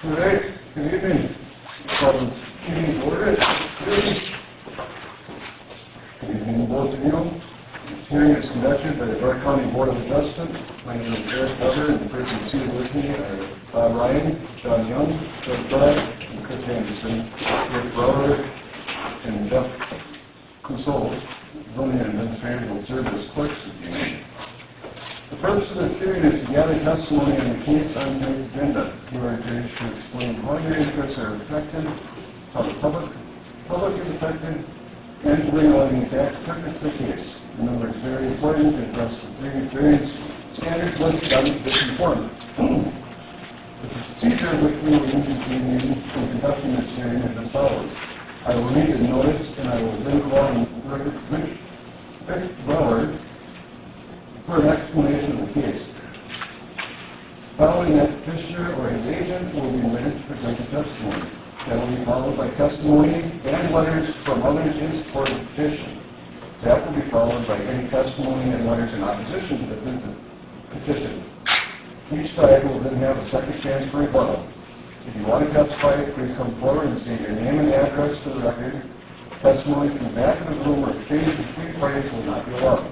All right, good evening. Meeting order. Good evening, both of you. This hearing is conducted by the York County Board of Adjustment. My name is Eric Weber, and the person seated with me are Bob Ryan, John Young, Doug Bragg, and Chris Anderson, Rick Brower, and Jeff Cusole. Zoning and Administrative will serve as clerks of the meeting. The purpose of this hearing is to gather testimony on the case on tonight's agenda. You are encouraged to explain how your interests are affected, how the public is affected, and to bring all the facts pertinent to the case. Remember, it's very important to address the various standards listed on this form. The procedure which we will use in conducting this hearing is as follows. I will read the notice, and I will then call on Rick Brower for an explanation of the case. Following that, petitioner or his agent will be invited to present a testimony. That will be followed by testimony and letters from others in support of the petition. That will be followed by any testimony and letters in opposition to the petition. Each side will then have a second chance for rebuttal. If you want to testify, please come forward and state your name and address to the record. Testimony from the back of the room or exchange between parties will not be allowed.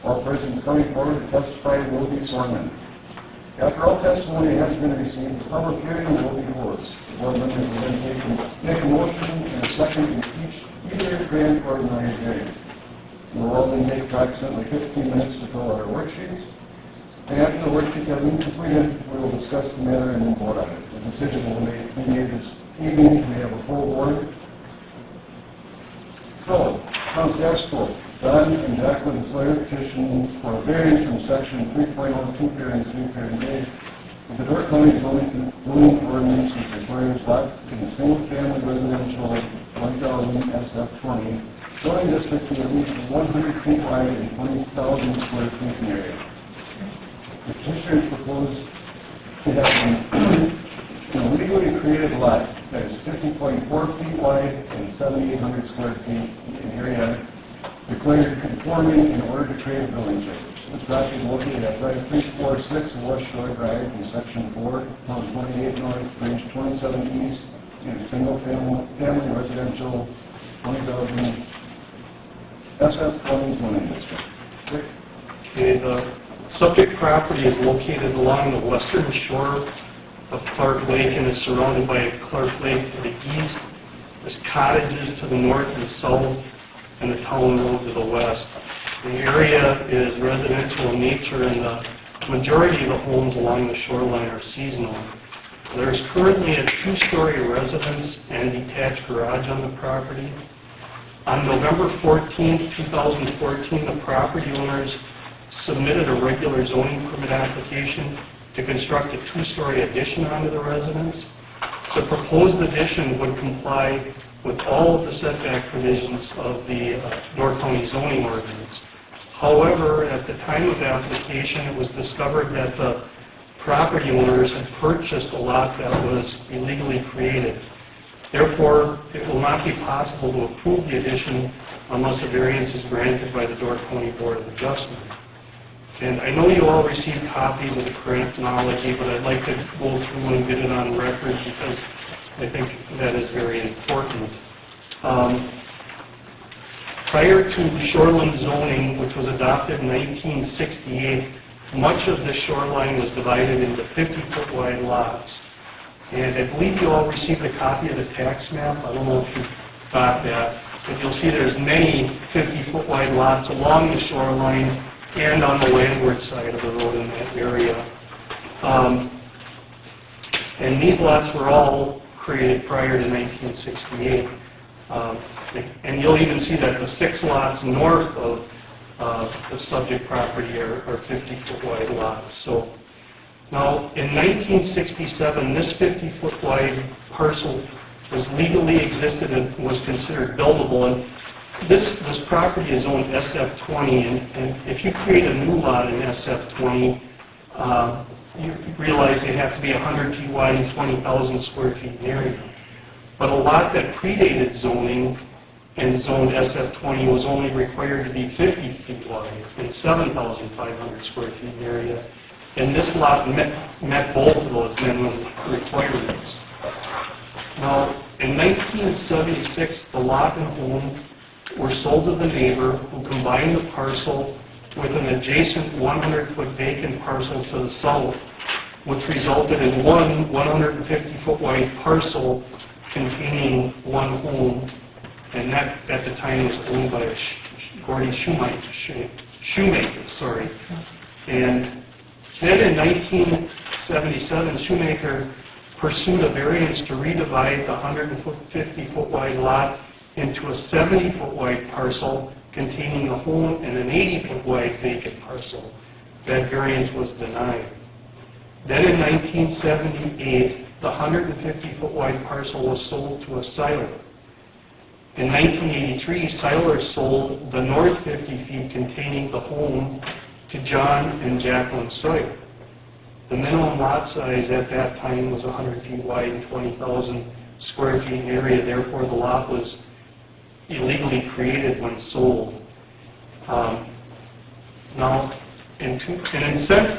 All persons coming forward to testify will be sworn in. After all testimony has been received, the public hearing will be closed. The board members will then make a motion and a second in either grand or ordinary hearing. We will all then take approximately 15 minutes to fill out our worksheets. And after the worksheet has been completed, we will discuss the matter and then vote on it. The decision will be made this evening. We have a full board. So, on Sevastopol, Don and Jacqueline Slater petition for a variance from section 3.02 parent 3 parent A of the York County zoning ordinance which requires lots in the single-family residential 1000 SF20 zoning district to at least 100 feet wide and 20,000 square feet in area. The petitioner proposed to have an illegally created lot that is 50.4 feet wide and 7,800 square feet in area, declared conforming in order to create a building site. This property is located at Drive 346 of West Shore Drive in Section 4, Town 28 North, Range 27 East, in a single-family residential 20,000 SF20 zoning district. Okay, the subject property is located along the western shore of Clark Lake and is surrounded by Clark Lake to the east. There's cottages to the north and south, and the town road to the west. The area is residential in nature, and the majority of the homes along the shoreline are seasonal. There's currently a two-story residence and detached garage on the property. On November 14, 2014, the property owners submitted a regular zoning permit application to construct a two-story addition onto the residence. The proposed addition would comply with all of the setback provisions of the York County zoning ordinance. However, at the time of application, it was discovered that the property owners had purchased a lot that was illegally created. Therefore, it will not be possible to approve the addition unless a variance is granted by the York County Board of Adjustment. And I know you all received copies of the chronology, but I'd like to go through and get it on record because I think that is very important. Prior to shoreline zoning, which was adopted in 1968, much of the shoreline was divided into 50-foot wide lots. And I believe you all received a copy of the tax map. I don't know if you got that, but you'll see there's many 50-foot wide lots along the shoreline and on the landward side of the road in that area. And these lots were all created prior to 1968. And you'll even see that the 6 lots north of the subject property are 50-foot wide lots. So now, in 1967, this 50-foot wide parcel was legally existed and was considered buildable. And this property is owned SF20, and if you create a new lot in SF20, you realize they have to be 100 feet wide and 20,000 square feet in area. But a lot that predated zoning and zoned SF20 was only required to be 50 feet wide and 7,500 square feet in area. And this lot met both of those minimum requirements. Now, in 1976, the lot and home were sold to the neighbor who combined the parcel with an adjacent 100-foot vacant parcel to the south, which resulted in one 150-foot wide parcel containing one home, and that at the time was owned by a Gordy Shoemaker, sorry. And then in 1977, Shoemaker pursued a variance to redivide the 150-foot wide lot into a 70-foot wide parcel containing a home and an 80-foot wide vacant parcel. That variance was denied. Then in 1978, the 150-foot wide parcel was sold to a Seiler. In 1983, Seiler sold the north 50 feet containing the home to John and Jacqueline Sawyer. The minimum lot size at that time was 100 feet wide and 20,000 square feet in area. Therefore, the lot was illegally created when sold. And since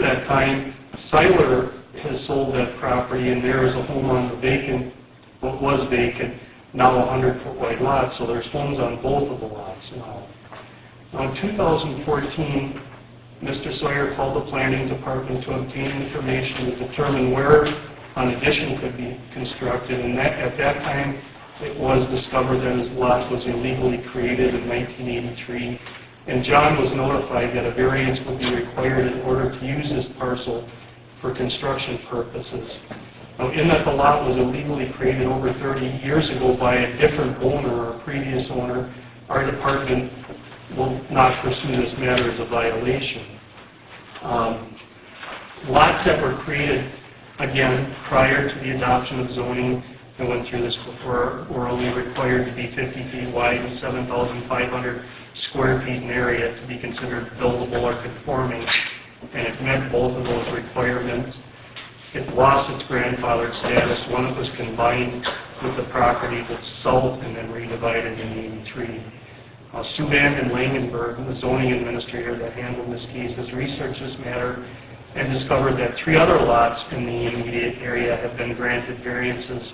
that time, Seiler has sold that property, and there is a home on the vacant, what was vacant, now a 100-foot wide lot, so there's homes on both of the lots now. Now in 2014, Mr. Sawyer called the planning department to obtain information to determine where an addition could be constructed, and at that time it was discovered that his lot was illegally created in 1983, and John was notified that a variance would be required in order to use this parcel for construction purposes. Now, in that the lot was illegally created over 30 years ago by a different owner or a previous owner, our department will not pursue this matter as a violation. Lots that were created, again, prior to the adoption of zoning, I went through this before, were only required to be 50 feet wide and 7,500 square feet in area to be considered buildable or conforming, and it met both of those requirements. It lost its grandfathered status when it was combined with the property that's sold and then redivided in 83. Sue Van den Langenberg, the zoning administrator that handled this case, has researched this matter and discovered that 3 other lots in the immediate area have been granted variances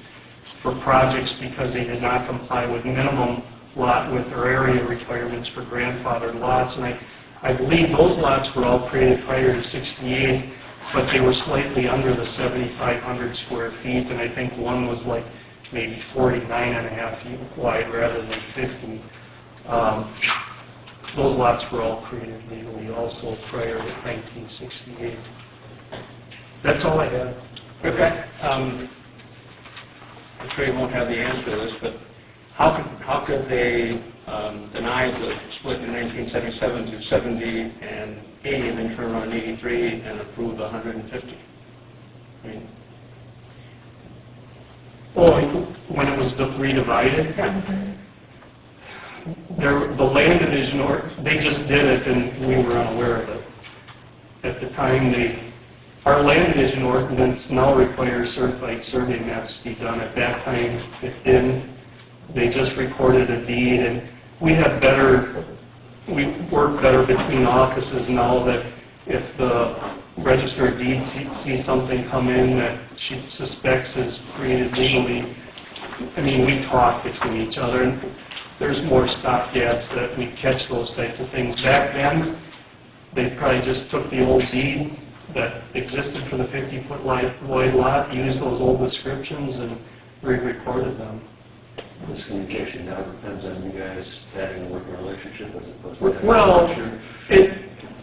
for projects because they did not comply with minimum lot width or area requirements for grandfathered lots. And I believe those lots were all created prior to 68, but they were slightly under the 7,500 square feet, and I think one was like maybe 49.5 feet wide rather than 50. Those lots were all created legally also prior to 1968. That's all I have. Okay. I'm sure you won't have the answer to this, but how could they deny the split in 1977 to 70 and 80 and then turn around 83 and approve 150? I mean, when it was redivided? yeah. The land division, they just did it and we were unaware of it. At the time, our land division ordinance now requires certified survey maps to be done. At that time, it didn't. They just recorded a deed, and we work better between offices now that if the register of deeds sees something come in that she suspects is created legally, I mean, we talk between each other, and there's more stopgaps that we catch those types of things. Back then, they probably just took the old deed that existed for the 50-foot wide lot, used those old descriptions, and re-recorded them. This communication now depends on you guys having a working relationship as opposed to... Well,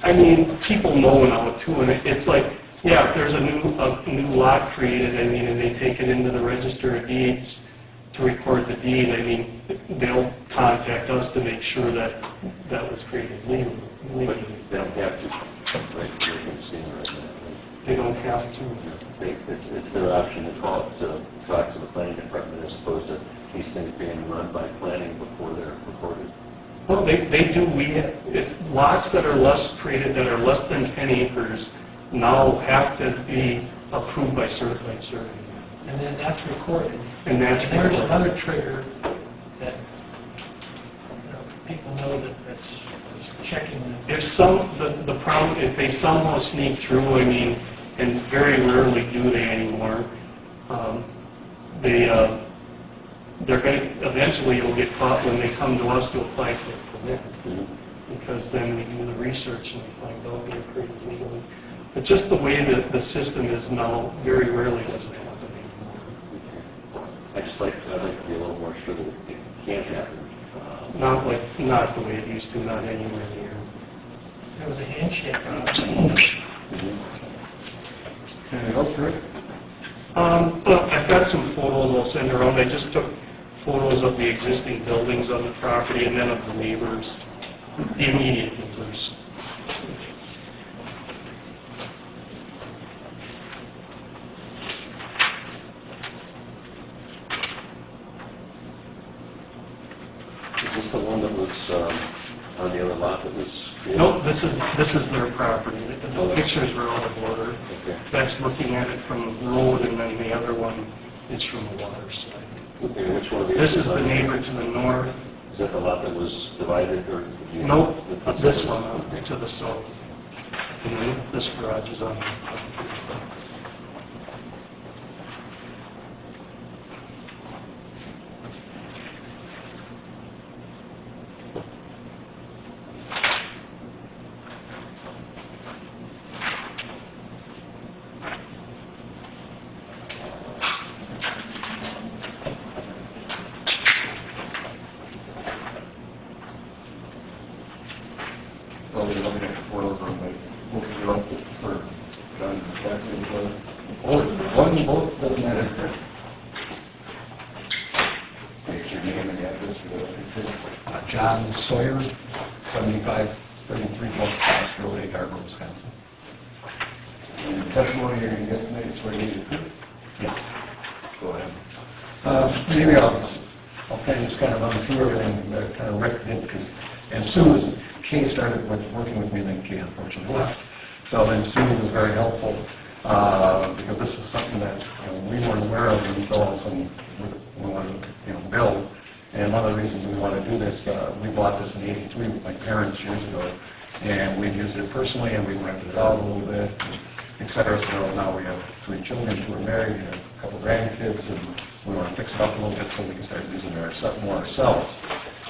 I mean, people know now too, and it's like, yeah, if there's a new lot created, I mean, and they take it into the register of deeds to record the deed, I mean, they'll contact us to make sure that that was created legally. But they don't have to, like you're seeing right now. They don't have to. It's their option to talk to the planning department as opposed to these things being run by planning before they're recorded. Well, they do. If lots that are created that are less than 10 acres now have to be approved by certified survey. And then that's recorded. And that's there's recorded. another trigger that people know that that's checking them. If the problem, if they somehow sneak through, I mean, and very rarely do they anymore, they're going to, eventually you'll get caught when they come to us to apply for a permit. Because then we do the research and we find out they're pretty legally. But just the way that the system is now, very rarely does it happen anymore. I'd like to be a little more sure that it can't happen. Not the way it used to, not anywhere near. There was a handshake. Anything else, Rick? Well, I've got some photos I'll send around. I just took photos of the existing buildings on the property and then of the neighbors, the immediate neighbors. Is this the one that was on the other lot that was created? Nope, this is their property. The pictures were out of order. Okay. That's looking at it from the road, and then the other one is from the water side. Okay, which one of these? This is the neighbor to the north. Is that the lot that was divided, or? Nope, this one to the south. And then this garage is on. Well, we're looking at the photos on the, looking it up for John, exactly, both, doesn't matter. State your name and address for the, John Sawyer, 7533 North Cross Road, Agard, Wisconsin. and the testimony you're going to get tonight is what you need to do. Yeah. Go ahead. Maybe I'll kind of run through everything that kind of Rick did, because as soon as Kay started working with me, then Kay unfortunately left. So then Sue was very helpful, because this is something that we weren't aware of until all of a sudden we wanted to build. And one of the reasons we want to do this, we bought this in '83 with my parents years ago, and we used it personally, and we rented it out a little bit, et cetera. So now we have 3 children who are married, and a couple grandkids, and we want to fix it up a little bit so we can start using it more ourselves.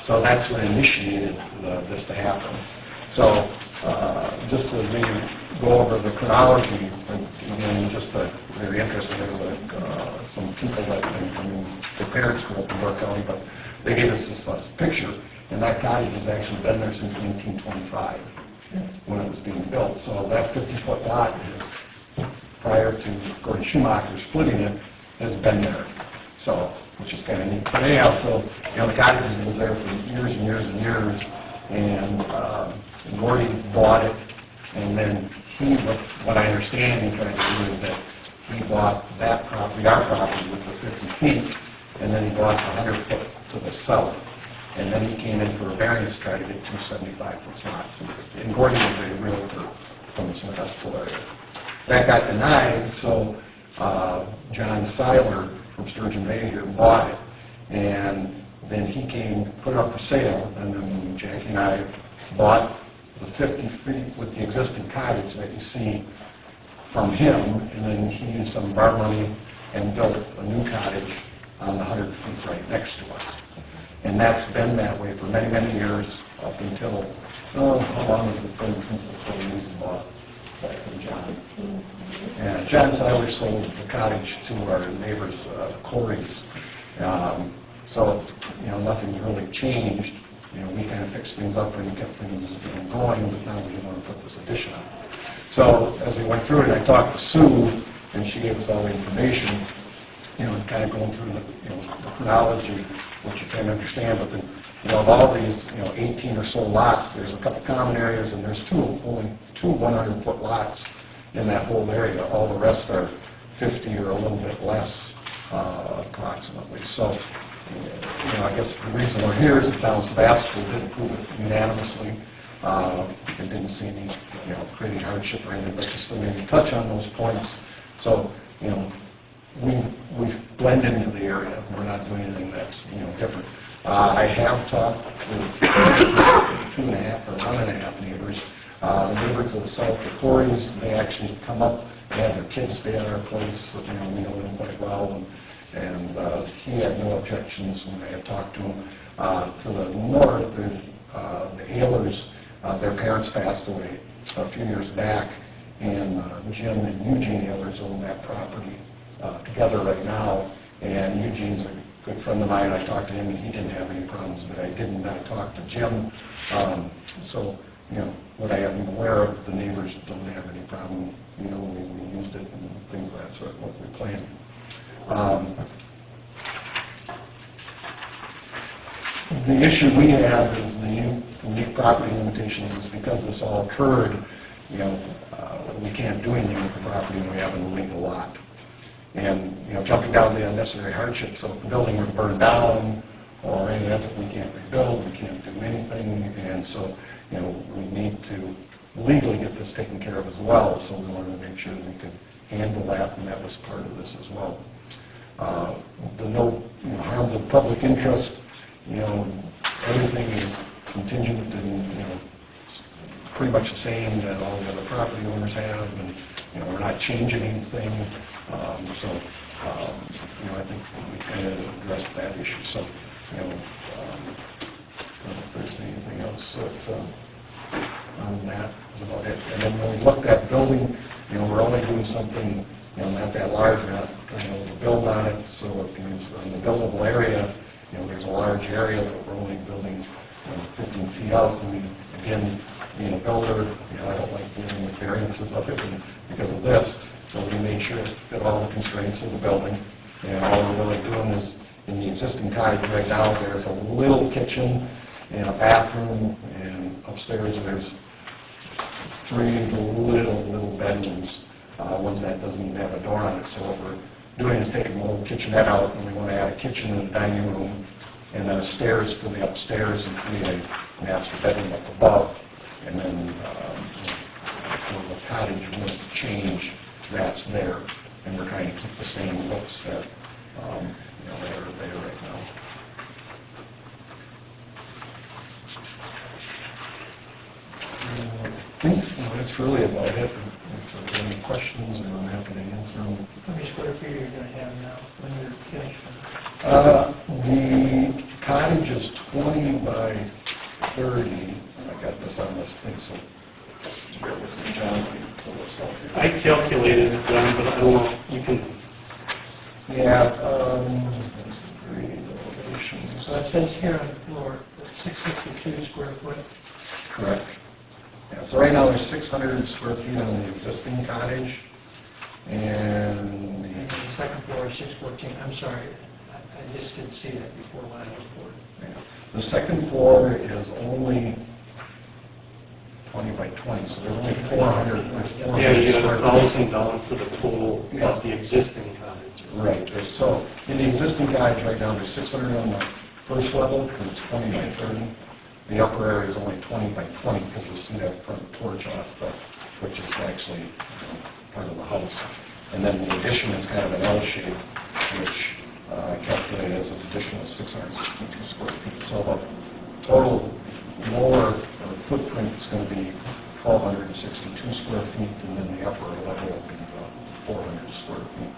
So that's what initiated this to happen. So just to maybe go over the chronology, and just very interesting, there was some people that, their parents grew up in York County, but they gave us this picture, and that cottage has actually been there since 1925 when it was being built. So that 50-foot lot is, prior to Gordon Schumacher splitting it, has been there. So, which is kind of neat. But anyhow, so, the cottage was there for years and years and years, and Gordy bought it, and then what I understand he tried to do is that he bought that property, our property, with the 50 feet, and then he bought the 100 foot to the south. And then he came in for a variance to try to get 2 75-foot lots. And Gordy was a realtor from the Sevastopol area. That got denied, so John Seiler from Sturgeon Bay here bought it, and then he came, put it up for sale, and then Jackie and I bought the 50 feet with the existing cottage that you see from him, and then he used some of our money and built a new cottage on the 100 feet right next to us. And that's been that way for many, many years, up until, how long has it been since the 40s and bought back from John? And John Seiler sold the cottage to our neighbors, Corey's. So, nothing's really changed. We kind of fixed things up and kept things going, but now we want to put this addition on. So, as we went through it, I talked to Sue, and she gave us all the information, kind of going through the chronology, which you can understand, but then, of all these, 18 or so lots, there's a couple common areas, and there's only two 100-foot lots in that whole area. All the rest are 50 or a little bit less, approximately. So, I guess the reason we're here is the town of Sevastopol did approve it unanimously. They didn't see any, creating hardship or anything, but just to maybe touch on those points. So, we blend into the area. We're not doing anything that's, different. I have talked to 2.5 or 1.5 neighbors. The neighbors of the South Quarries, they actually come up and have their kids stay at our place. We know them quite well, and he had no objections when I had talked to him. To the north, there's the Ahlers. Their parents passed away a few years back, and Jim and Eugene Ahlers own that property together right now. And Eugene's a good friend of mine. I talked to him, and he didn't have any problems, but I did not talk to Jim. So, what I am aware of, the neighbors don't have any problem. We used it and things like that, sort of what we planned. The issue we have is the unique property limitations is because this all occurred, we can't do anything with the property when we have an illegal lot. And, jumping down the unnecessary hardship, so if the building were burned down or any of that, we can't rebuild, we can't do anything, and so, we need to legally get this taken care of as well, so we wanted to make sure we could handle that, and that was part of this as well. The no harm to public interest, everything is contingent and, pretty much the same that all the other property owners have, and, we're not changing anything, I think we kind of addressed that issue. So, I don't know if there's anything else on that. That's about it. And then when we looked at building, we're only doing something, not that large, not, to build on it. So if in the buildable area, there's a large area, but we're only building 15 feet out. And again, being a builder, I don't like dealing with variances of it because of this. So we made sure it fit all the constraints of the building. And all we're really doing is, in the existing cottage right now, there's a little kitchen and a bathroom, and upstairs there's 3 little bedrooms, one that doesn't even have a door on it. So what we're doing is taking the little kitchenette out, and we want to add a kitchen and a dining room, and then stairs to the upstairs and create a master bedroom up above. And then the cottage won't change, that's there, and we're trying to keep the same looks that that are there right now. I think that's really about it. If there's any questions, I'm happy to answer them. How many square feet are you going to have now when you're finished? The cottage is 20 by 30. I got this on this thing, so bear with me, John. Pull this off here. I calculated it, John, but I don't know, you can... Yeah, that's 3 elevations. So it says here on the floor, 662 square foot. Correct. Yeah, so right now there's 600 square feet on the existing cottage, and And the second floor is 614. I'm sorry, I just didn't see that before when I was bored. the second floor is only 20 by 20, so there's only 400. Yeah, you got $1,000 for the total of the existing cottage. Right. So in the existing cottage right now, there's 600 on the first level because it's 20 by 30. The upper area is only 20 by 20 because you see that front porch off, which is actually part of the house. And then the addition is kind of an L shape, which I calculated as an additional 662 square feet. So the total lower footprint is going to be 1,262 square feet, and then the upper level will be 400 square feet.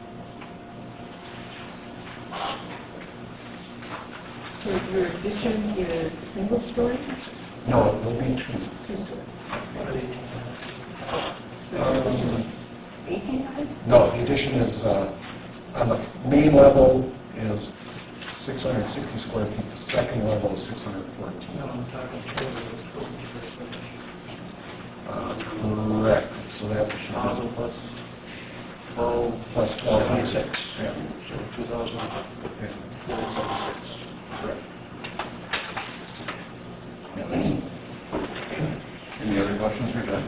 So your addition is single story? No, it will be 2. Two-story. 18 high? No, the addition is, on the main level is 660 square feet. The second level is 614. No, I'm talking total. Correct. So that should 1,000 plus 12 plus 1226. Yeah. So 2,476. Correct. Any other questions for Jen?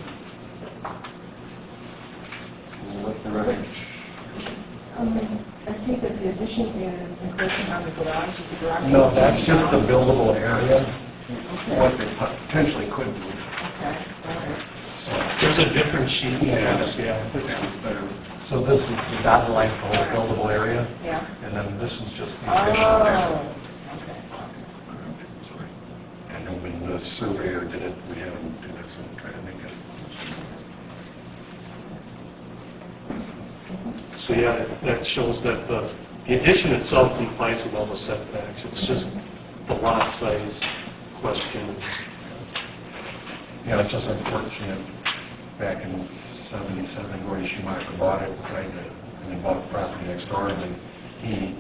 With the ready? I think that the addition is encroaching on the garage. Is the garage? No, that's just the buildable area. Okay. What they potentially could do. Okay, all right. So There's a different sheet. Yeah. Better. So this is the dotted line for the whole buildable area, Yeah. and then this is just the additional there. Oh, okay. Sorry. And then when the surveyor did it, we had him do this and try to make it. So yeah, that shows that the addition itself complies with all the setbacks. It's just the lot size question. Yeah, it's just unfortunate, back in '77, Gordy Schumacher bought it, tried to, and then bought the property next door, and then he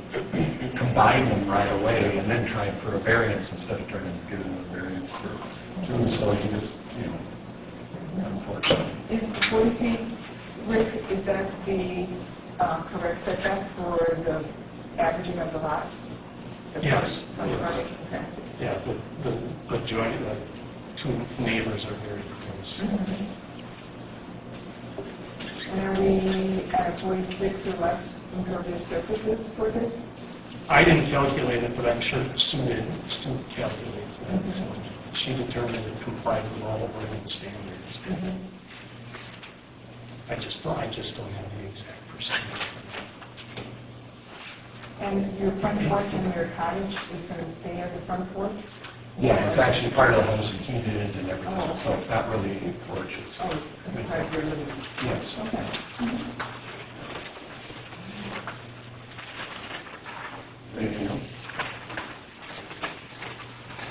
combined them right away, and then tried for a variance instead of trying to give him a variance for two, so he just, unfortunate. Is 40 feet, Rick, is that the correct setback for the averaging of the lots? The Yes. front yard? Okay. Yeah, the joint, the two neighbors are very close. And are we at 46 or less impervious surfaces for this? I didn't calculate it, but I'm sure Sue calculates that. So she determined it complied with all the building standards. I just don't have the exact percentage. And your front porch and your cottage is going to stay as a front porch? Yeah, it's actually part of the house and heated and everything, Oh. so it's not really a porch. Oh, it's part of your living room. Yes. Okay. Anything else?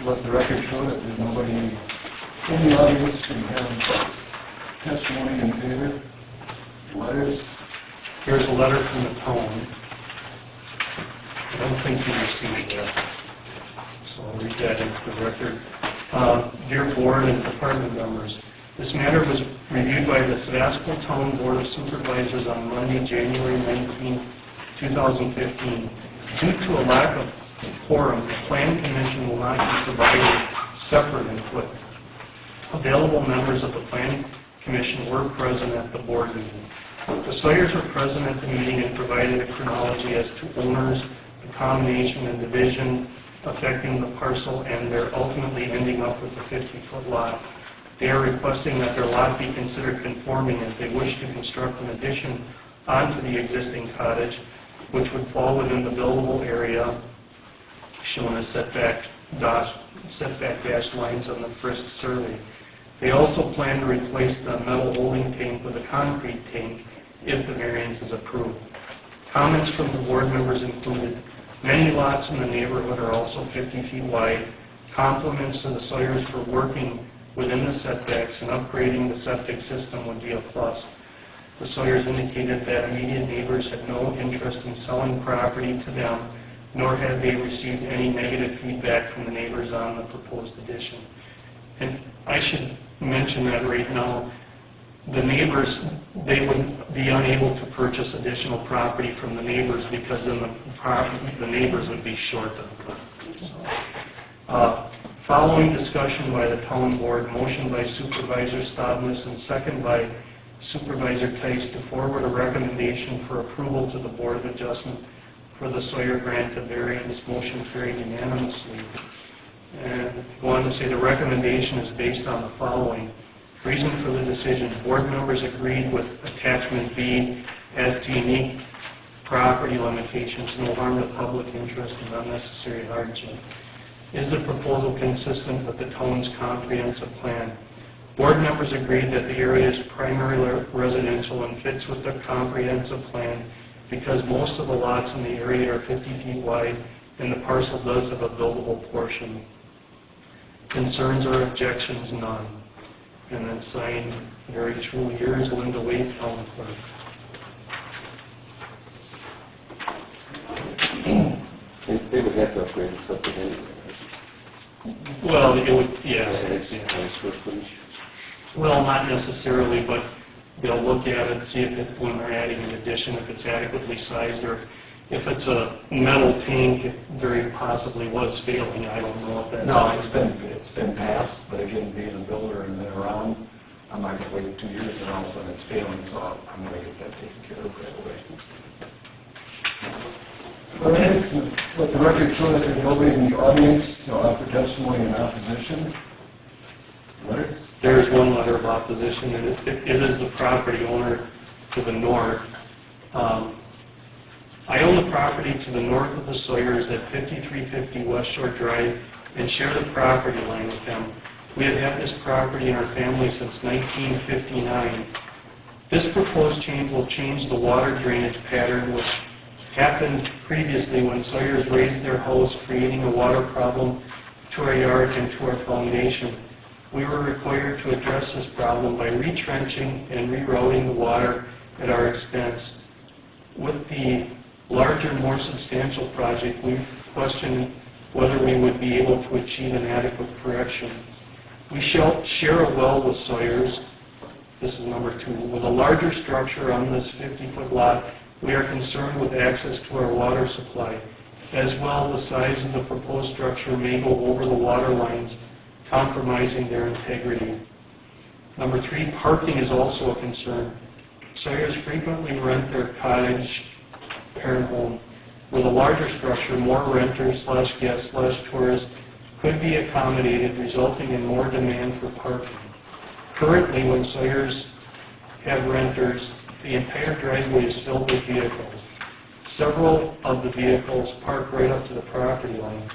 Let the record show that there's nobody in the audience can have testimony in favor. Letters. Here's a letter from the town. I don't think you received that. So I'll read that into the record. Dear Board and Department members, this matter was reviewed by the Sevastopol Town Board of Supervisors on Monday, January 19, 2015. Due to a lack of quorum, the Plan Commission will not be provided separate input. Available members of the Plan Commission were present at the board meeting. The Sawyers were present at the meeting and provided a chronology as to owners, the combination and division affecting the parcel, and they're ultimately ending up with a 50-foot lot. They are requesting that their lot be considered conforming as they wish to construct an addition onto the existing cottage, which would fall within the buildable area shown as setback dashed lines on the first survey. They also plan to replace the metal holding tank with a concrete tank if the variance is approved. Comments from the board members included, many lots in the neighborhood are also 50 feet wide. Compliments to the Sawyers for working within the setbacks and upgrading the septic system would be a plus. The Sawyers indicated that immediate neighbors had no interest in selling property to them, nor had they received any negative feedback from the neighbors on the proposed addition. And I should mention that right now, the neighbors, they would be unable to purchase additional property from the neighbors because then the neighbors would be short of the property. So, following discussion by the town board, motion by Supervisor Stadmus and second by Supervisor Tice to forward a recommendation for approval to the Board of Adjustment for the Sawyer grant of variance, motion carried unanimously. And I wanted to say the recommendation is based on the following. Reason for the decision, board members agreed with attachment B as to unique property limitations, no harm to public interest and unnecessary hardship. Is the proposal consistent with the town's comprehensive plan? Board members agreed that the area is primarily residential and fits with the comprehensive plan because most of the lots in the area are 50 feet wide and the parcel does have a buildable portion. Concerns or objections, none. And then signed, very true, yours, Linda Wade, Town Clerk. They would have to upgrade the septic anyway. Well, it would, yeah. Well, not necessarily, but they'll look at it, see if it, when they're adding an addition, if it's adequately sized, or if it's a metal tank, it very possibly was failing. I don't know if that's... No, it's been passed, but again, being a builder and been around, I'm not going to wait 2 years and all of a sudden it's failing, so I'm going to get that taken care of right away. All right, let the record show that there's nobody in the audience to offer testimony in opposition. Letters? There is one letter of opposition, and it is the property owner to the north. I own the property to the north of the Sawyers at 5350 West Shore Drive and share the property line with them. We have had this property in our family since 1959. This proposed change will change the water drainage pattern which happened previously when Sawyers raised their house, creating a water problem to our yard and to our foundation. We were required to address this problem by retrenching and rerouting the water at our expense. With the larger, more substantial project, we questioned whether we would be able to achieve an adequate correction. We share a well with Sawyers. This is number 2. With a larger structure on this 50-foot lot, we are concerned with access to our water supply. As well, the size of the proposed structure may go over the water lines, compromising their integrity. Number 3, parking is also a concern. Sawyers frequently rent their cottage parent home. With a larger structure, more renters / guests / tourists could be accommodated, resulting in more demand for parking. Currently, when Sawyers have renters, the entire driveway is filled with vehicles. Several of the vehicles park right up to the property line.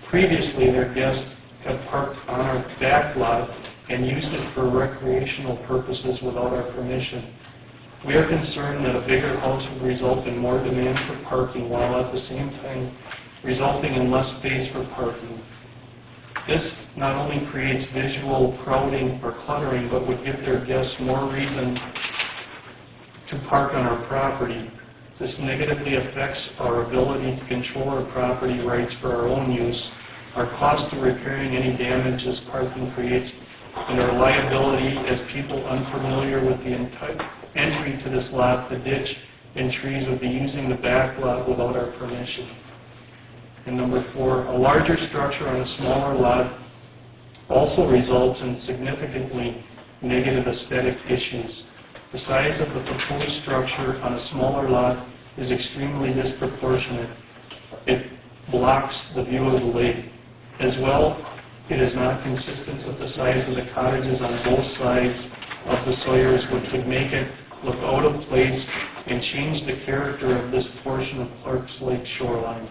Previously, their guests have parked on our back lot and used it for recreational purposes without our permission. We are concerned that a bigger house would result in more demand for parking, while at the same time resulting in less space for parking. This not only creates visual crowding or cluttering, but would give their guests more reason to park on our property. This negatively affects our ability to control our property rights for our own use, our cost of repairing any damages parking creates, and our liability as people unfamiliar with the entry to this lot, the ditch, and trees would be using the back lot without our permission. And number 4, a larger structure on a smaller lot also results in significantly negative aesthetic issues. The size of the proposed structure on a smaller lot is extremely disproportionate. It blocks the view of the lake. As well, it is not consistent with the size of the cottages on both sides of the Sawyers, which would make it look out of place and change the character of this portion of Clark's Lake shoreline.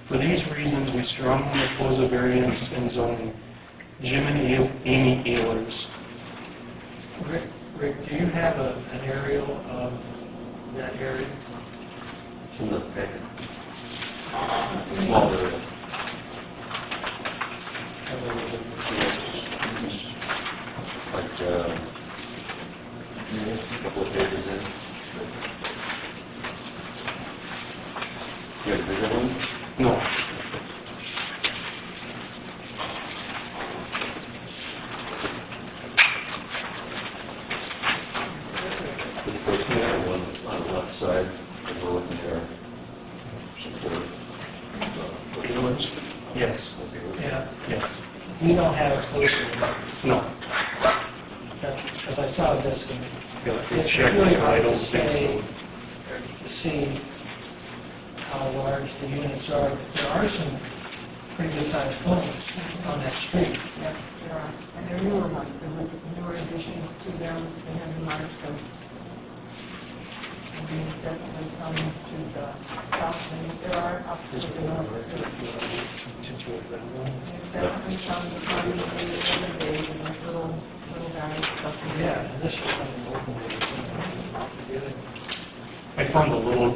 For these reasons, we strongly oppose a variance in zoning. Jim and Amy Ehlers. Rick, do you have an aerial of that area? It's in the packet. Small area. Like a couple of pages in. You have a bigger one? No. The first one on the left side, and we're looking there. Support. Yes. Yeah. Yes. You don't have it closer. No. Because I saw this, and it's Check really it. hard I don't to think say, so. to see how large the units are. There are some pretty good sized homes on that street. Yes, there are. And they're newer ones. They're newer additions to them. They have enlarged them. And these definitely come to the south. And there are up to the north. Definitely some of the parties in the other days and this little guy stuff. Yeah, and this is something open. I found a little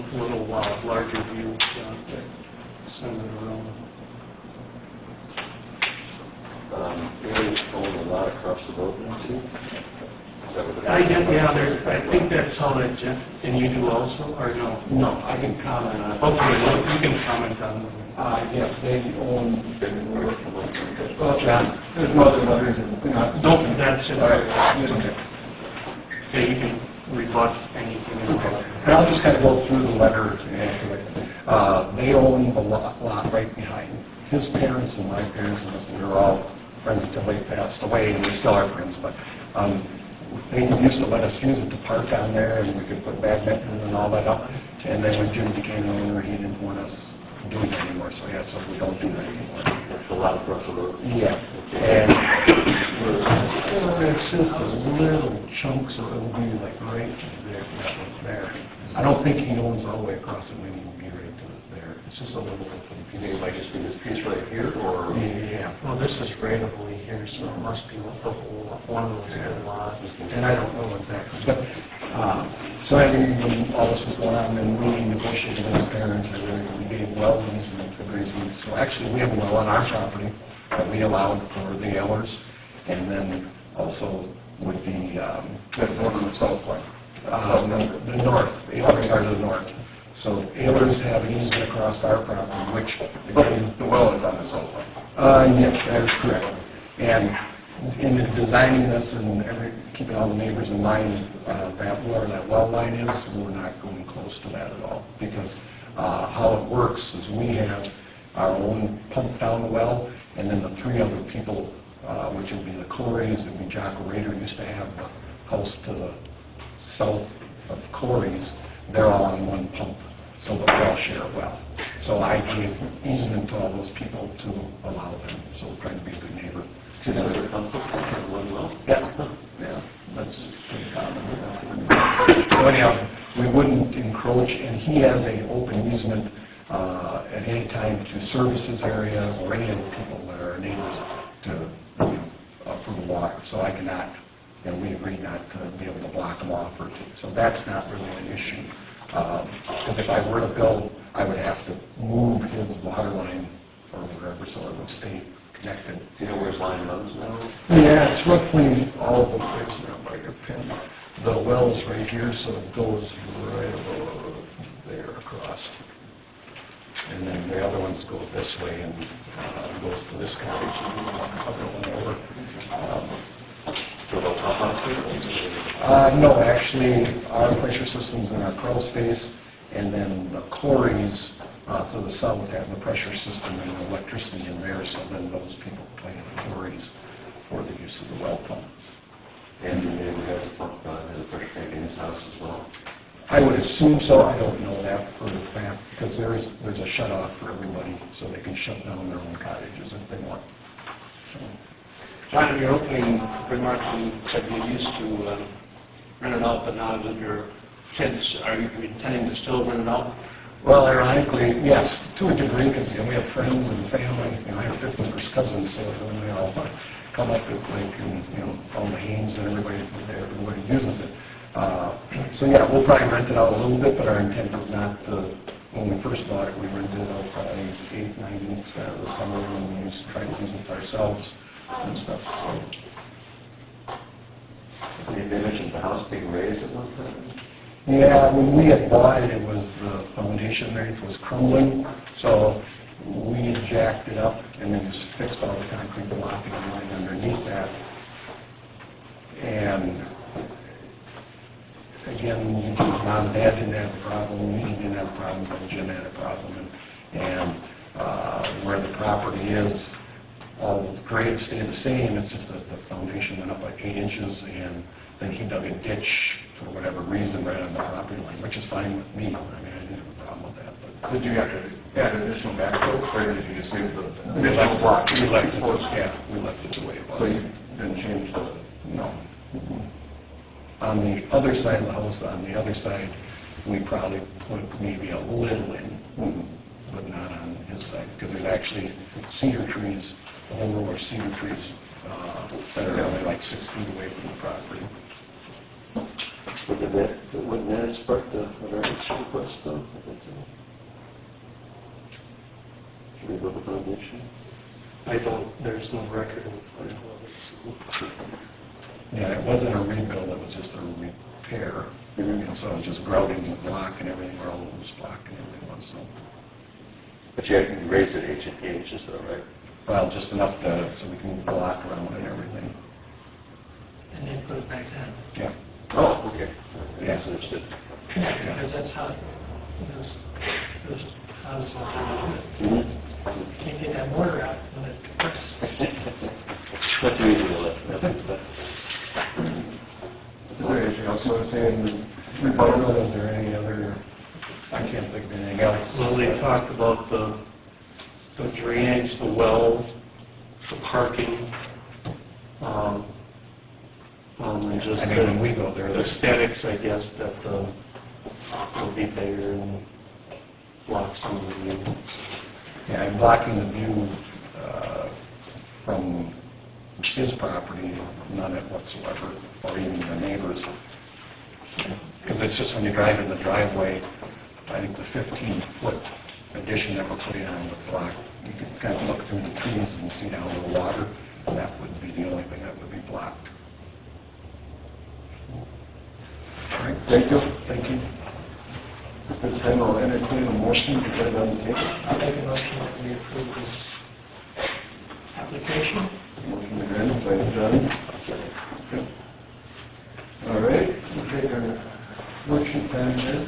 larger view. Send it around. Areas own a lot across the road now too? Is that what it is? I did, yeah, I think that's how that, and you do also, or no? No, I can comment on it. Okay, well, you can comment on it. Yes, they own, Well, John. there's no other letters in, Don't, that's it. All right. Okay. Okay, you can rebut anything. And I'll just kind of go through the letter to answer it. They own the lot right behind. His parents and my parents, and we were all friends until they passed away, and we still are friends, but they used to let us use it to park on there, and we could put badminton and all that up. And then when Jim became the owner, he didn't want us doing that anymore, so yeah, so we don't do that anymore. That's a lot across the road. Yeah, and it's just a little chunks, so it'll be like right there, that one there. I don't think he owns all the way across it, maybe it'll be right to there. It's just a little open piece. It might just be this piece right here, or? Yeah. Well, this is randomly here, so it must be one of those little lots. And I don't know exactly, but, so I mean, when all this was going on, and we negotiated with his parents, and we gave well easement agreements. So actually, we have a well on our property that we allowed for the Ehlers, and then also with the north and the south point. The north, the Ehlers are to the north. So Ehlers have an easement across our property, which, again, The well is on the south line. yes, that is correct. And in designing this and keeping all the neighbors in mind, that where that well line is, we're not going close to that at all. Because how it works is we have our own pump down the well, and then the three other people, which would be the Corey's and the Jocko Rader, used to have the house to the south of Corey's. They're all on one pump, so that we all share a well. So I gave easement to all those people to allow them, so we're trying to be a good neighbor. Is that a conflict in one well? Yeah, yeah, that's pretty common. So anyhow, we wouldn't encroach, and he has an open easement at any time to service his area or any of the people that are neighbors to, for the water. So I cannot, we agreed not to be able to block them off or to, so that's not really an issue. Because if I were to go, I would have to move his water line or whatever, so it would stay connected. Do you know where his line runs now? Yeah, it's roughly all the way by your pin. The well's right here, so it goes right over there across. And then the other ones go this way and goes to this cottage and other one over. To the top house here? No, actually, our pressure system's in our crawl space, and then the quarries to the south have the pressure system and electricity in there, so then those people play in the quarries for the use of the well pump. And the neighbor has a pump, has a pressure tank in his house as well? I would assume so. I don't know that for a fact, because there's a shut-off for everybody, so they can shut down their own cottages if they want. So. John, in your opening remarks, you said you used to rent it out, but now that your kids, are you intending to still rent it out? Well, ironically, yes, to a degree, because we have friends and family. I have 50 cousins, so when they all come up with all the Haynes and everybody uses it. So yeah, we'll probably rent it out a little bit, but our intent is not to. When we first bought it, we rented it out probably 8, 9 weeks out of the summer, and we used to try to use it ourselves and stuff. So. They mentioned the house being raised at one time? Yeah, when we had bought it, it was the foundation underneath was crumbling, so we had jacked it up and then just fixed all the concrete blocking and everything underneath that. And again, Mom and Dad didn't have a problem, we didn't have a problem, but Jim had a problem. And where the property is, all the grades stayed the same, it's just that the foundation went up like 8 inches, and then he dug a ditch for whatever reason right on the property line, which is fine with me. I mean, I didn't have a problem with that. But Did you have to add additional backfill, or did you just leave the we additional block? left it, yeah, we left it the way it was. So you didn't change the... No. On the other side of the house, on the other side, we probably put maybe a little in, but not on his side, because there's actually cedar trees, a whole row of cedar trees that are only like 6 feet away from the property. Wouldn't that spark the variance request though? Should we build a foundation? There's no record of it. Yeah, it wasn't a rebuild, it was just a repair. So it was just grouting the block and everything, where all of this block and everything was. So. But you raised it 8 inches though, right? Well, just enough so we can move the block around and everything. And then put it back down. Yeah. Oh, okay. Yeah. Understood. Because that's how those houses are. Can't get that mortar out when it works. Not too easy to let. Is there anything else you want to say in rebuttal? Is there any other I can't think of anything else. Well, they talked about the drainage, the wells, the parking, and just I mean, when we go there, the aesthetics, I guess, that will be there and block some of the view. Yeah, and blocking the view from his property, none of it whatsoever, or even the neighbors. Because it's just when you drive in the driveway, I think the 15-foot addition that we're putting on the block, you can kind of look through the trees and see down the water. That would be the only thing that would be blocked. All right, thank you. Thank you. At this time, I'll entertain a motion to put it on the table. I'll make a motion that we approve this application. Motion to grant by John. Okay. All right, we'll take our worksheet time here.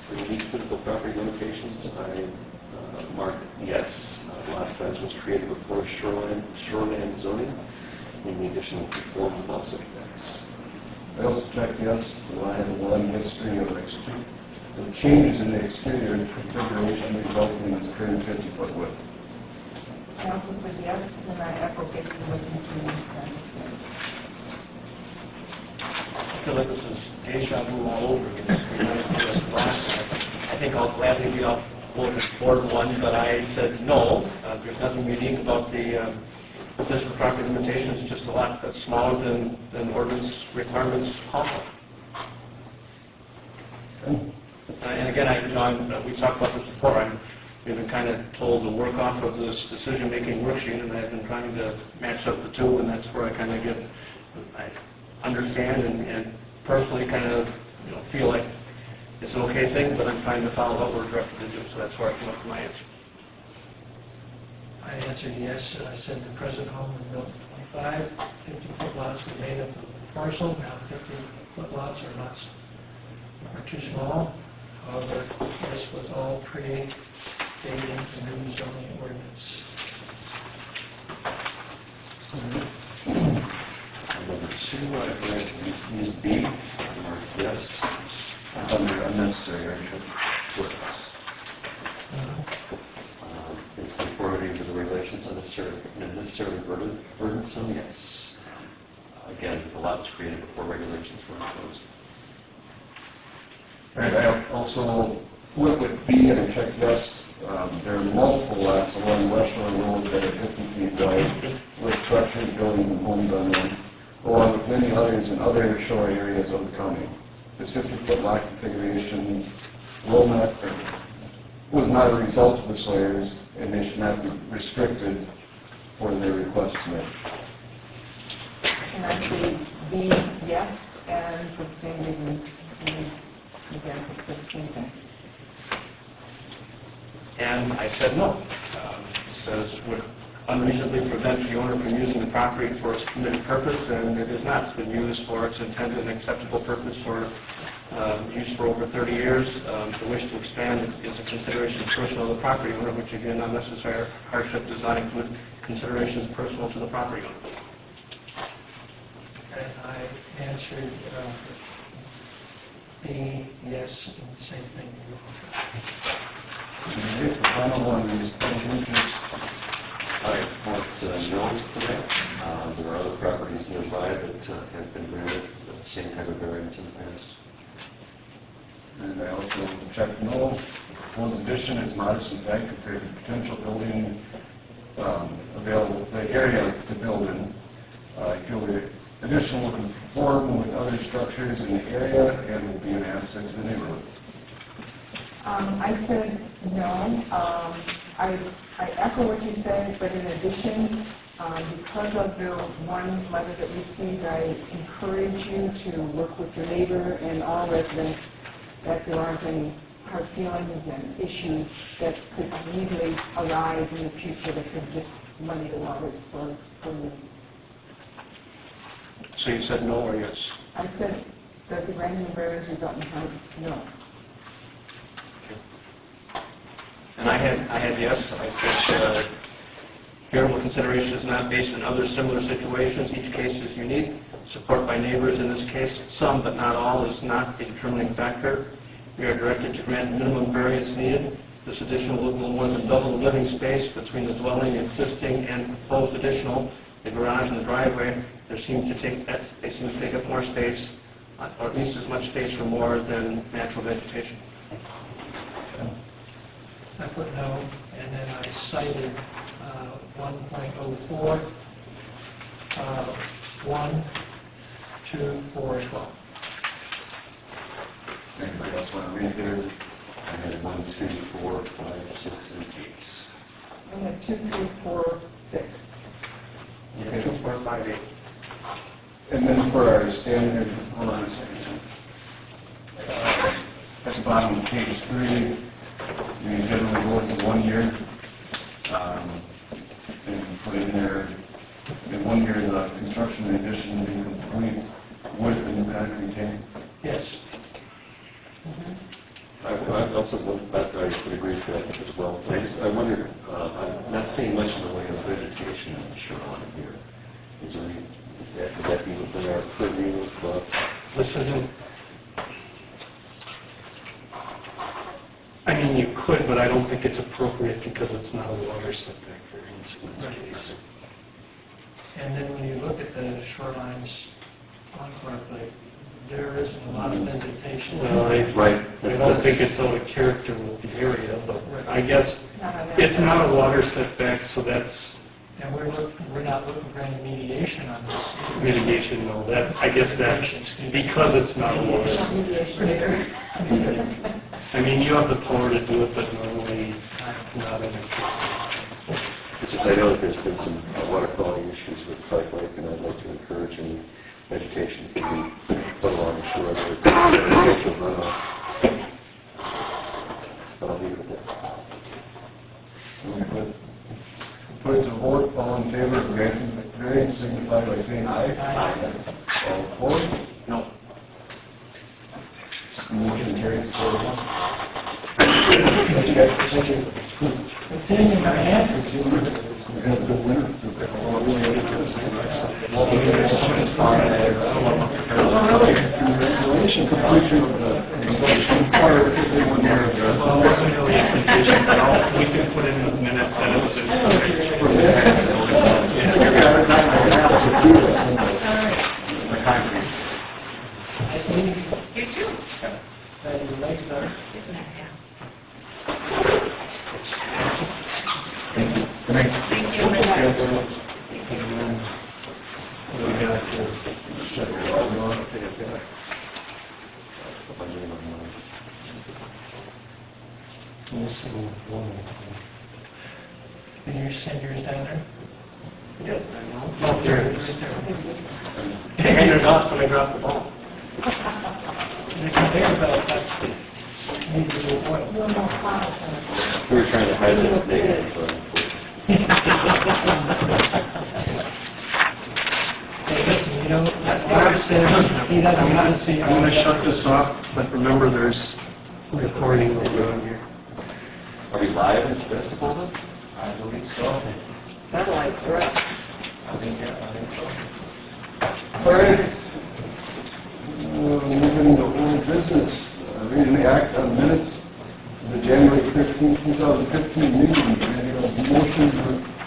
For these physical property limitations, I marked yes. Lot size was created before shoreline zoning, in the additional conform with all setbacks. I also checked yes, the I have a long history of the changes in the exterior configuration resulting in this current 50-foot width. I also said yes, and I echo Vicki looking to that. I feel like this is deja vu all over again. I think I'll gladly be off board one, but I said no. There's nothing unique about the physical property limitations. It's just a lot that's smaller than ordinance requirements call for. And again, we talked about this before. We've been kind of told to work off of this decision-making worksheet, and I've been trying to match up the two, and that's where I kind of I understand and personally kind of feel like it's an okay thing, but I'm trying to follow what we're directed to do, so that's where I came up with my answer. I answered yes. I said the present home was built in 25, 50-foot lots were made up of the parcel. Now 50-foot lots are too small. However, this was all pre-dating the new zoning ordinance. Number two, I've read use B, I marked yes. Under unnecessary area. In conformity with the regulations, unnecessarily burdensome, yes. Again, the lots created before regulations were imposed. All right, I also went with B and I checked yes. There are multiple lots along West Shore Road that are 50 feet wide with structures, buildings, and homes on them, along with many others in other shore areas of the county. This 50-foot lot configuration was not a result of the Sawyers, and they should not be restricted for their request to make. And I say B, yes, and for the same reason, again, for the same thing. And I said no. It says would unreasonably prevent the owner from using the property for its permitted purpose, and it is not. It's been used for its intended and acceptable purpose for use for over 30 years. The wish to expand is a consideration personal to the property owner, which again, unnecessary hardship does not include considerations personal to the property owner. And I answered B, yes, and the same thing. Okay, the final one is I marked no for that. There are other properties nearby that have been granted the same type of variance in the past. and I also checked no. Proposed addition is modest in fact compared to potential building available, the area to build in. I feel the addition will conform with other structures in the area and will be an asset to the neighborhood. I said no. I echo what you said, but in addition, because of the one letter that we received, I encourage you to work with your neighbor and all residents that there aren't any hard feelings and issues that could easily arise in the future that could just muddy the waters for you. So you said no or yes? I said that the random variance result in harm, no. And I had yes. I said Favorable consideration is not based on other similar situations. Each case is unique. Support by neighbors in this case, some but not all, is not a determining factor. We are directed to grant minimum variance needed. This addition will more than double the living space between the dwelling, existing, and proposed additional, the garage and the driveway. They seem to take up more space, or at least as much space or more than natural vegetation. I put no, and then I cited 1.04, 1, 2, 4, 12. Anybody else want to read theirs? I had 1, 2, 4, 5, 6, and 8. I had 2, 3, 4, 6. Okay. 2, 4, 5, 8. And then for our standard, hold on a second. At the bottom of page 3, we generally go with the 1 year. And put in there, in 1 year, the construction and addition will be complete with the concrete tank. Yes. I also went back, I would agree with that as well. I wondered, I'm not seeing much in the way of vegetation on the shoreline here. Is there any, would that be within our purview of, This isn't, I mean, you could, but I don't think it's appropriate because it's not a water setback variance in this case. And then when you look at the shorelines on Clark Lake, there isn't a lot of vegetation. Well, I don't think it's out of character with the area, but I guess it's not a water setback, so that's And we're not looking for any mediation on this. mitigation, no, I guess that's because it's not a water setback. Mediation there. I mean, you have the power to do it, but normally not in a it's just, I know that there's been some water quality issues with Clark Lake, and I'd like to encourage any vegetation to be put along the shore there. But I'll leave it at that. Put it to vote, all in favor of granting the variance, signify by saying aye. Aye. All opposed? No. Motion carries 4-1. Thank you. Continue, Diane. We have a good winner. Congratulations, completion of the construction part of the 1 year. Well, it wasn't really a condition, but we can put in the minutes that it was The concrete. Nice meeting you. You too. Glad your legs are. Good night. Thank you very much. Can you send yours down there? Yes, I know. Oh, there it is. They handed it off when I dropped the ball. You can think about that. Need to do what? No more comments. We were trying to hide that negative, Hey, listen, you know, Larry says he doesn't want to see. I'm going to shut this off, but remember there's recording over on here. Are we live in Sevastopol then? I believe so. Satellite, correct. I think so. All right. Moving to old business. Reading the act on minutes of the January 15, 2015 meeting. And a motion to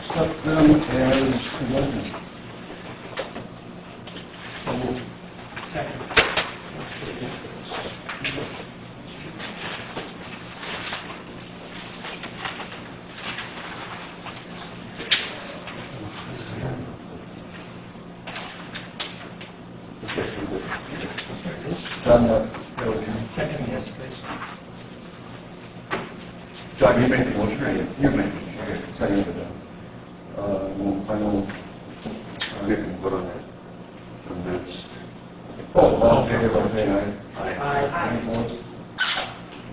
accept them as presented. Second. John, Second, yes, please. John, you make the motion, right? You make it. Okay, second for that. Final. We can put on that. And that's, All in favor, by saying aye. Aye. Any opposed?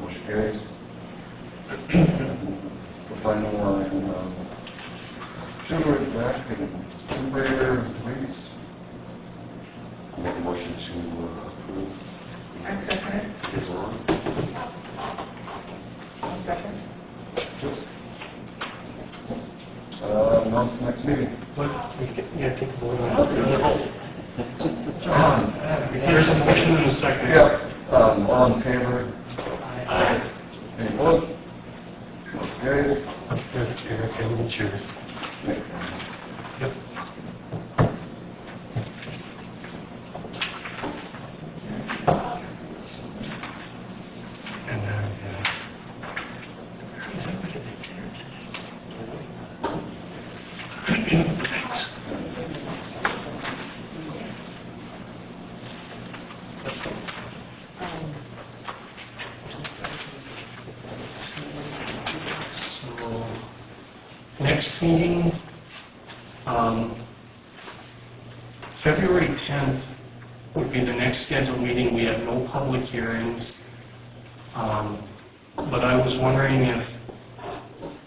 Motion carries. The final one, Sugar, back, and temporary release. make a motion to approve. I second it. Is on. I'll second. Announcement There's a motion and a second. Yeah, all in favor? Any opposed? Motion carries. Eric, I will chair. Yep. And then, So, next meeting, February 10th would be the next scheduled meeting. We have no public hearings. But I was wondering if,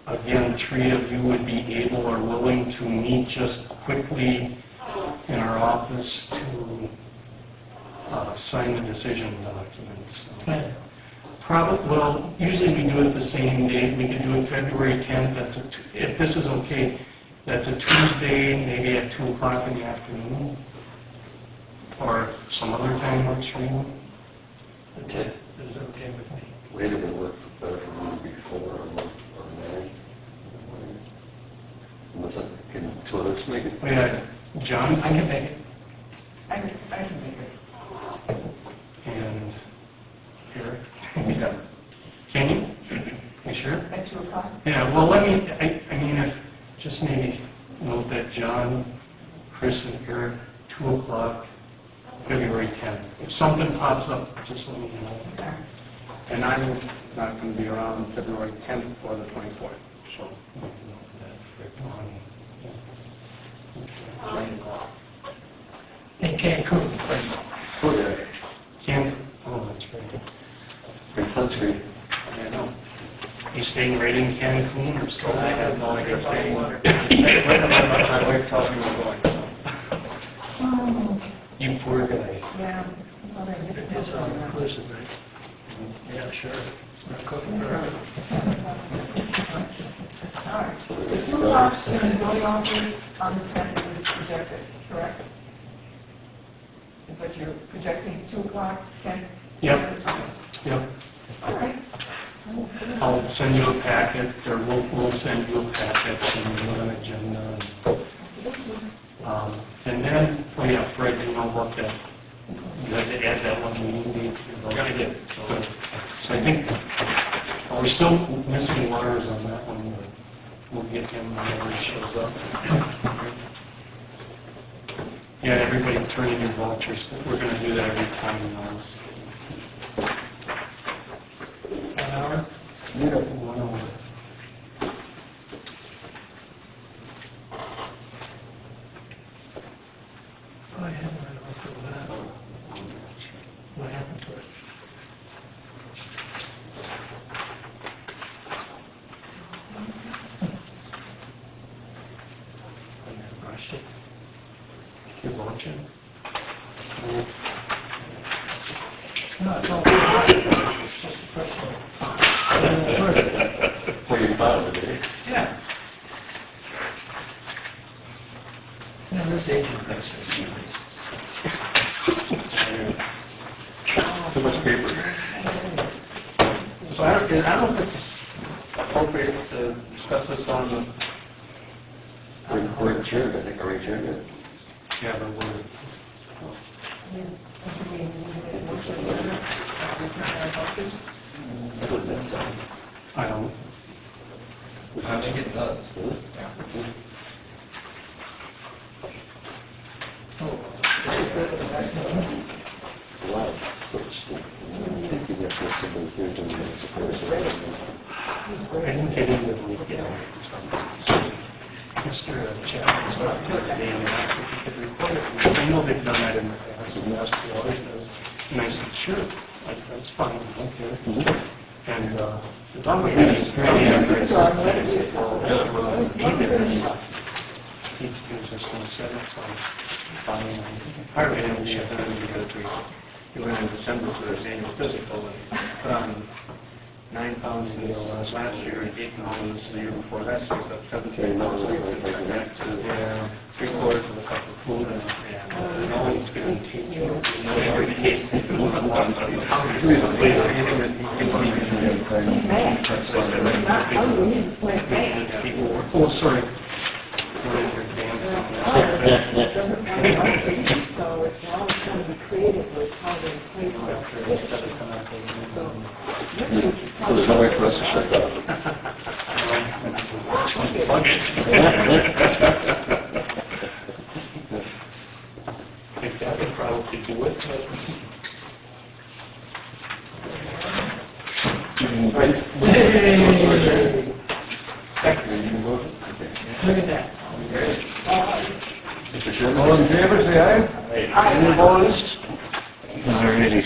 again, 3 of you would be able or willing to meet just quickly in our office to sign the decision documents. Well, usually we do it the same day. We could do it February 10th. If this is okay, that's a Tuesday, maybe at 2 o'clock in the afternoon, or some other time works for you. The 10th is okay with me. Later would work better for me before or 9. Unless can 2 others make it? Oh, yeah, John? I can make it. I can make it. And Eric? Yeah. Can you? You sure? At 2 o'clock? Yeah, well, I mean, if, just maybe note that John, Chris, and Eric, 2 o'clock, February 10th. If something pops up, just let me know. Okay. And I'm not going to be around February 10th or the 24th, so. In Cancun. Oh, yeah. Oh, that's right. Great country. I know. You staying right in Cancun or still? I have no idea. My wife tells me we're going, so. Oh, You poor guy. yeah. Well, I missed It's it. all inclusive, right? Yeah, sure. It's not cooking for everyone. All right. The 2 o'clock in the voting office on the 10th is projected, correct? Is what you're projecting, 2 o'clock, 10th? Yep. Yep. All right. I'll send you a packet, or we'll send you a packet and an agenda. And then, oh yeah, Fred, you know what that, you have to add that one meeting date. We're going to get it, so. So I think, we're still missing Lars on that one, but we'll get him whenever he shows up. Yeah, everybody turn in your vouchers. We're going to do that every time now. 1 hour? Yeah. 1 hour. Oh, I haven't read about that. What happened to it? I never brushed it. Your voucher? No, it's all right. It's just the first one. Well, you thought of it, eh? Yeah. Yeah, this agent thinks it's Too much paper. So I don't know if it's appropriate to discuss this on the. We're adjourned, I think, are we adjourned? Yeah, but we're, That doesn't make sense. I don't, I think it does. Really? Wow. So it's, I think you have to have somebody here doing this. I didn't get into it. Mr. Chapman's not here today, and I asked if he could record it. I know they've done that in the past, and asked who always does. And I said, sure, that's fine, okay. And the dog was really fairly accurate. He was just going to set it, so I'm fine. I ran into the other because he went in December for his annual physical and put on 9 pounds last year and 8 pounds the year before that, so he's up 17 pounds. So he went back to 3/4 of a cup of food and no Oh, sorry. So it's always going to be creative with how they place it. So there's no way for us to shut that off. I think that would probably do it. Look at that. Mr. Chairman? All in favor, say aye. Aye. Any opposed? All righty.